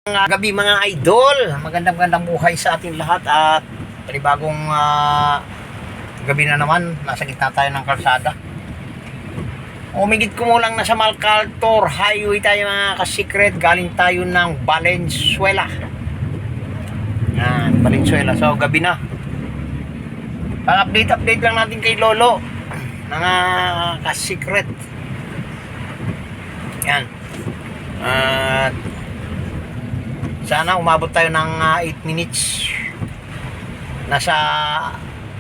Gabi mga idol, magandang buhay sa ating lahat at panibagong gabi na naman, nasa gitna tayo ng kalsada. Umigit kumulang nasa Malcaltor Highway tayo mga kasikret, galing tayo ng Valenzuela. Yan, Valenzuela, so gabi na. Pang-update lang natin kay Lolo, mga kasikret. Yan. Sana umabot tayo ng 8 minutes.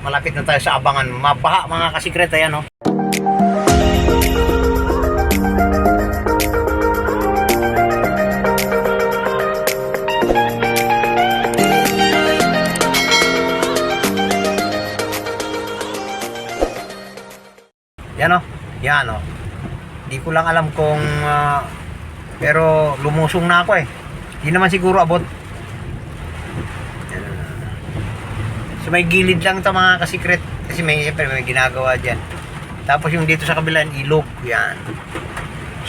Malapit na tayo sa Abangan. Mabaha mga kasikret, ayan o. Yan o. Yan o. Di ko lang alam kung pero lumusong na ako eh. Hindi naman siguro abot. So may gilid lang ito mga kasikret. Kasi may ginagawa dyan. Tapos yung dito sa kabila, ilog. Yan.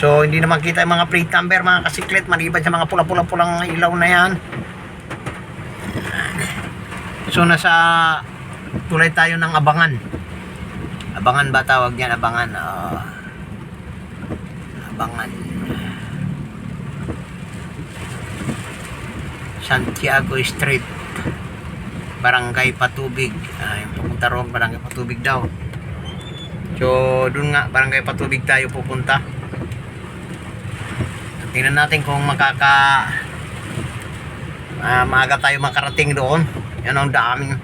So hindi naman kita yung mga plate number mga kasikret. Maliban sa mga pula-pulang ilaw na yan. So nasa tulay tayo ng Abangan. Abangan ba tawag yan? Abangan. Abangan. Santiago Street, Barangay Patubig. Yung pupunta roon, Barangay Patubig daw. So dun nga, Barangay Patubig tayo pupunta. Tingnan natin kung maaga tayo makarating doon. Yan ang daming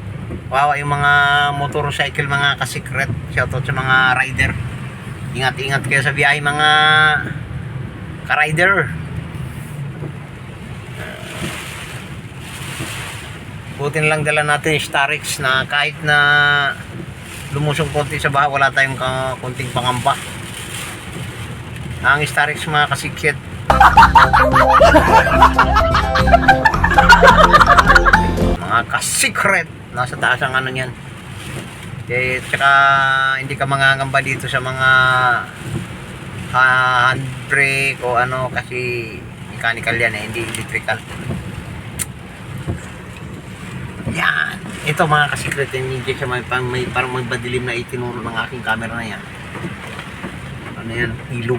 wawa yung mga motorcycle mga kasikret. Shoutout sa mga rider. Ingat kayo sa biyahe mga ka-rider. Buti na lang dala natin yung Starix na kahit na lumusong konti sa baha, wala tayong konting pangamba. Ang Starix mga kasikret. Mga kasikret. Nasa taas ang ano yan. Tsaka hindi ka mangangamba dito sa mga handbrake o ano kasi mechanical yan eh, hindi electrical. Yan. Ito mga kasikret, hindi siya parang may badilim na itinuro ng aking camera na yan. Ano yan? Ilog.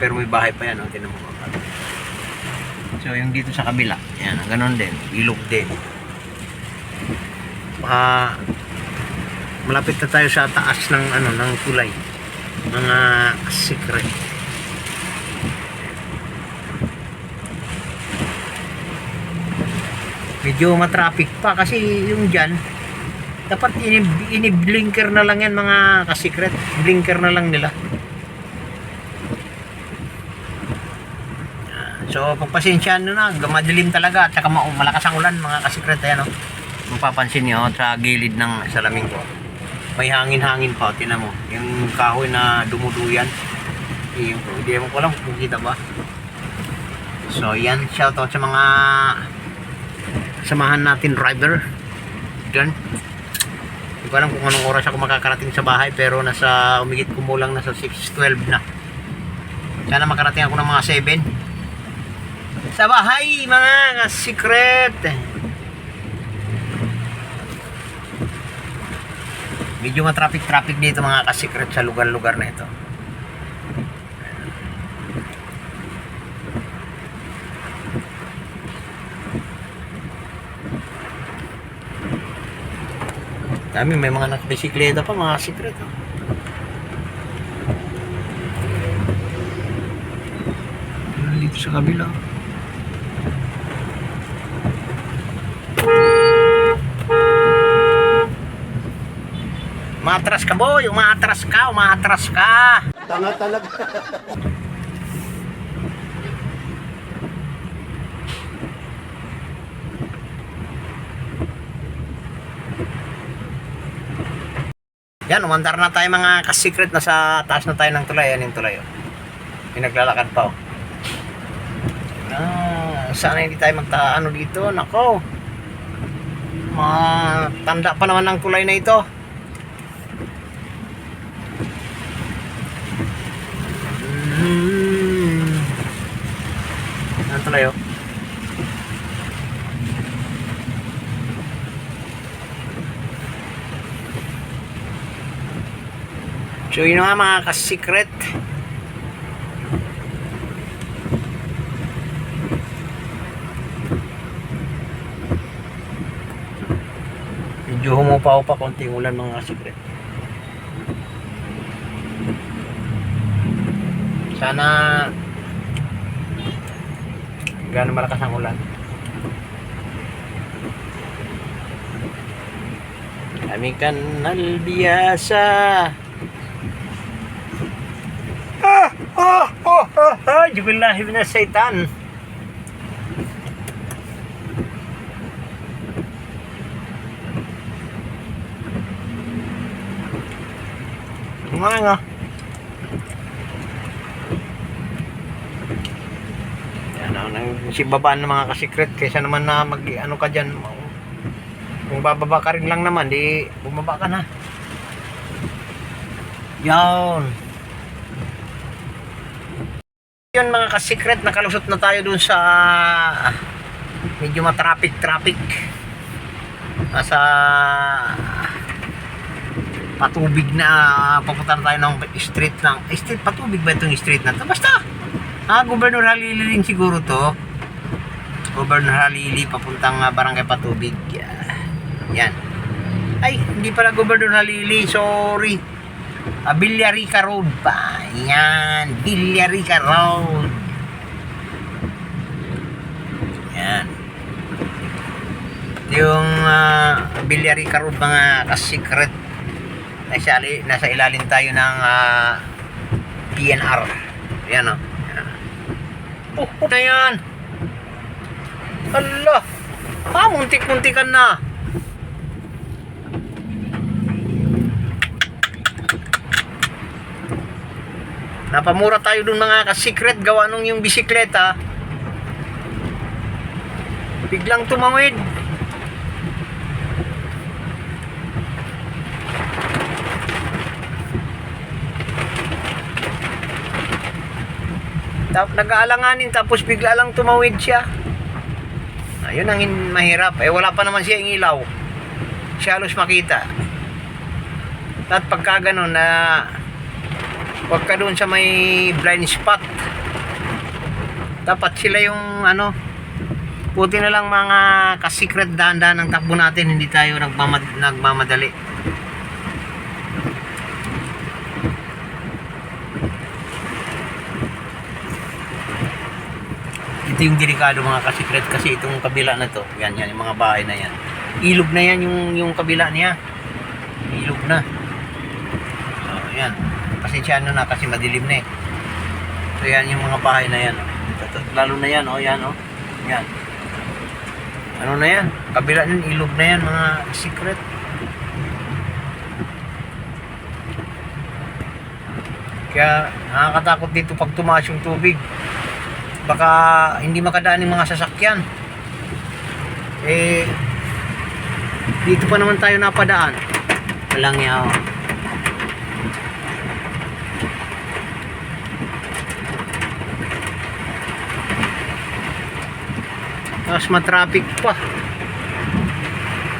Pero may bahay pa yan. Tinan mo. So yung dito sa kabila, yan, ganon din. Ilog din. Malapit na tayo sa taas ng ng tulay. Mga kasikret. Medyo matraffic pa kasi yung dyan dapat ini-blinker na lang yan mga kasikret. Blinker na lang nila. So pagpasensyahan nyo na, madilim talaga at saka malakas ang ulan mga kasikret. Ayan o, mapapansin nyo sa gilid ng salamin ko may hangin pa. Tinan mo yung kahoy na dumuduyan. Hindi mo ko alam kung kita ba. So yan, shoutout sa mga samahan natin driver dyan. Hindi ko alam kung anong oras ako makakarating sa bahay, pero nasa umigit kumulang nasa 6:12 na. Sana makarating ako ng mga 7 sa bahay mga secret. Medyo matraffic dito mga kasikret sa lugar na ito. Dami, may mga nakabisikleta pa mga secret. Dito sa kabila. Umaatras ka boy, umaatras ka. Tanga talaga. Yan, umandar na tayo mga kasikret. Nasa taas na tayo ng tulay. Yan yung tulay. May naglalakad pa. Sana hindi tayo magtaano dito. Nako. Matanda pa naman ang tulay na ito. Ano tuloy oh? So yun nga mga ka-secret. Medyo humupaw pa konting ulan mga ka-secret. Sana gano'n malakas ang ulan. Kami kanal biyasa. Jubilahi na saitan. Nga. Si babaan ng mga ka-secret kaysa naman na mag ano ka dyan, kung bababa ka rin lang naman di bumaba ka na yun mga ka-secret. Nakalusot na tayo dun sa medyo matraffic nasa patubig na papunta tayo ng street patubig ba itong street na to? Basta Governor Halili rin siguro to. Governor Halili papuntang Barangay Patubig. Yan. Ay, hindi pala Governor Halili, sorry. Villarica Road pa. Yan, Villarica Road. Yan. Yung Villarica Road mga ka-secret. Nasa ilalim tayo ng PNR. Yan o. Na yan. Hala. Muntik-muntikan na. Napamura tayo dun mga ka-secret. Gawa nung yung bisikleta biglang tumawid. Nag-aalanganin tapos bigla lang tumawid siya. Ayun ang mahirap. Wala pa naman siya yung ilaw. Siya halos makita. At pagka ganun na wag ka doon sa may blind spot. Dapat sila yung buti na lang mga ka-secret, dahan-dahan ang takbo natin, hindi tayo nagmamadali. Ito yung delikado mga ka-secret kasi itong kabila na to, yan yung mga bahay na yan. Ilog na yan yung kabila niya. Ilog na. So, yan. Pasensyahan na kasi madilim na eh. So, yan yung mga bahay na yan. Lalo na yan, yan. Yan. Ano na yan? Kabila nun, ilog na yan mga secret. Kaya nakakatakot dito pag tumaas yung tubig. Baka hindi makadaan yung mga sasakyan. Dito pa naman tayo napadaan. Walang yaw. Tapos matraffic pa.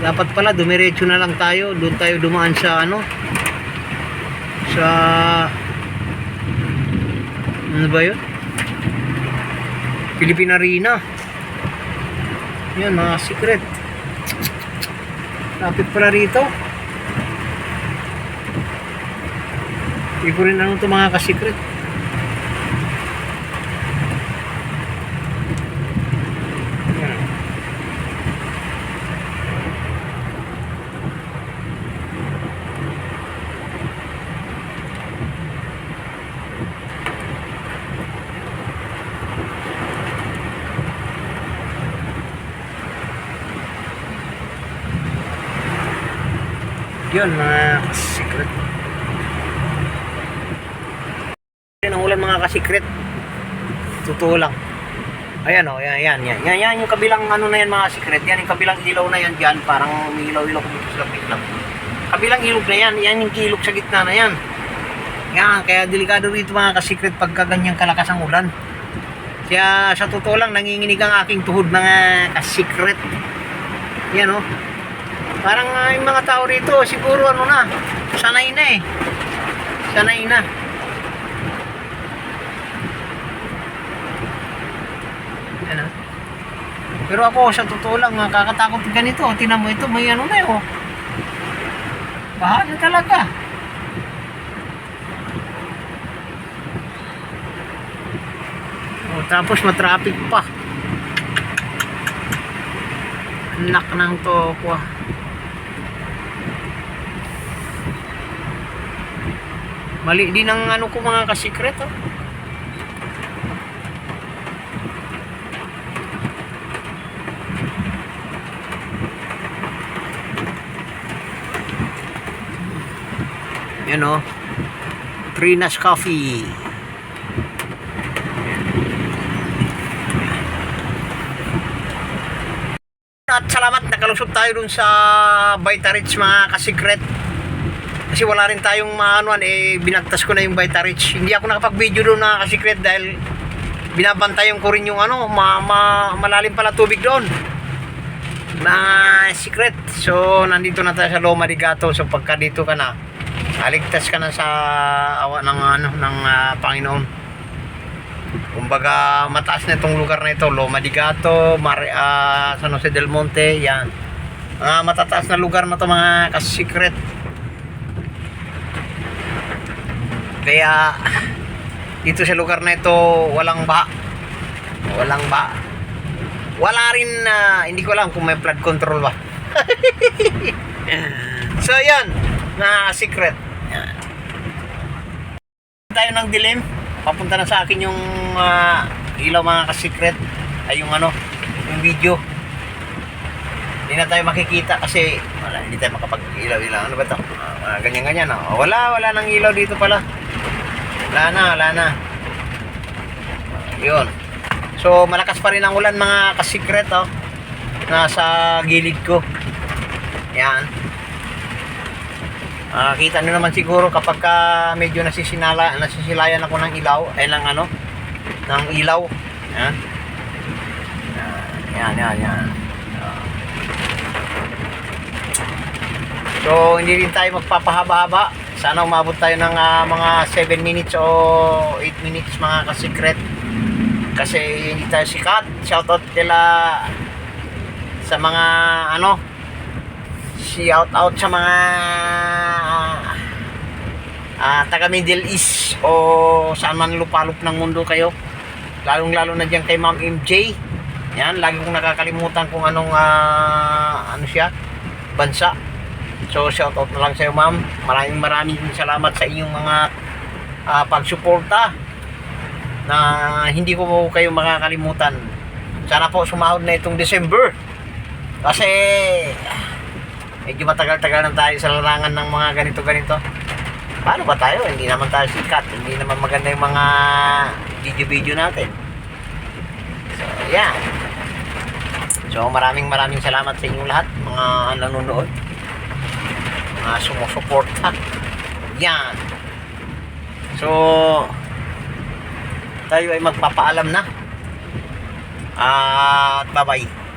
Dapat pala dumiretso na lang tayo. Doon tayo dumaan sa sa ano ba yun? Philippine Arena. Yan mga secret. Lapit pala rito. Hindi ko rin ito mga ka-secret. Yan. Yun mga ka-secret. Yan ang ulan mga ka-secret. Totoo lang. Ayan yan yung kabilang na yan mga secret. Yan yung kabilang ilaw na yan dyan. Parang may ilaw-ilaw ko dito sa lang. Kabilang ilog na yan. Yan yung ilog sa gitna na yan. Yan, kaya delikado rito mga ka-secret pagka ganyang kalakas ang ulan. Kaya sa totoo lang, nanginginig ang aking tuhod mga ka-secret. Yan oh. Parang yung mga tao rito, siguro ano na, sanay na eh. Sanay na. Yan oh. Pero ako, sa totoo lang, nakakatakot ganito. Tinan mo ito, may ano na eh oh. Baha na talaga. Oh, tapos matraffic pa. Anak ng toko. Mali din ang ano ko mga kasikret oh. Yan oh. Trinas Coffee. At salamat, nakalusot tayo dun sa Vitarich mga kasikret. Kasi wala rin tayong maanuan eh, binagtas ko na yung Vitarich. Hindi ako nakapag-video doon mga kasikret dahil binabantayan ko rin yung ano, malalim pala tubig doon. Na secret. So nandito na tayo sa Loma de Gato. So pagka dito ka na, aligtas ka na sa awa ng ano ng Panginoon. Kumbaga mataas na itong lugar na ito, Loma de Gato, San Jose del Monte, yan. Matataas na lugar na to mga kasikret. Kaya dito sa lugar na ito walang baha. Walang baha. Wala rin hindi ko alam kung may flood control ba. So yan, na secret. Yan. Tayo ng dilim. Papunta na sa akin yung ilaw mga ka-secret. Ay yung ano, yung video. Hindi na tayo makikita kasi wala, hindi tayo makapag-ilaw-ilaw. Ano ba ito? Ganyan-ganyan. Wala nang ilaw dito pala. Wala na. Yun. So malakas pa rin ang ulan mga ka-secret oh. Nasa gilid ko. Yan. Kita nyo naman siguro kapag medyo nasisilayan ako ng ilaw ay ng ilaw. Yan. So hindi rin tayo magpapahaba-haba. Sana umabot tayo ng mga 7 minutes o 8 minutes mga ka-secret. Kasi hindi tayo sikat. Shoutout kila sa mga shout out sa mga taga Middle East o saan man lupalop ng mundo kayo, lalong-lalo na diyan kay Ma'am MJ. Yan, lagi kong nakakalimutan kung anong siya, bansa. So shout out na lang sa iyo ma'am. Maraming salamat sa inyong mga pagsuporta na hindi ko kayo makakalimutan. Sana po sumahod na itong December kasi medyo matagal-tagal na tayo sa larangan ng mga ganito-ganito. Paano ba tayo? Hindi naman tayo sikat. Hindi naman maganda yung mga video-video natin. So, yan. So, maraming salamat sa inyong lahat, mga nanonood, mga sumusuporta. Yan. So, tayo ay magpapaalam na. At bye-bye.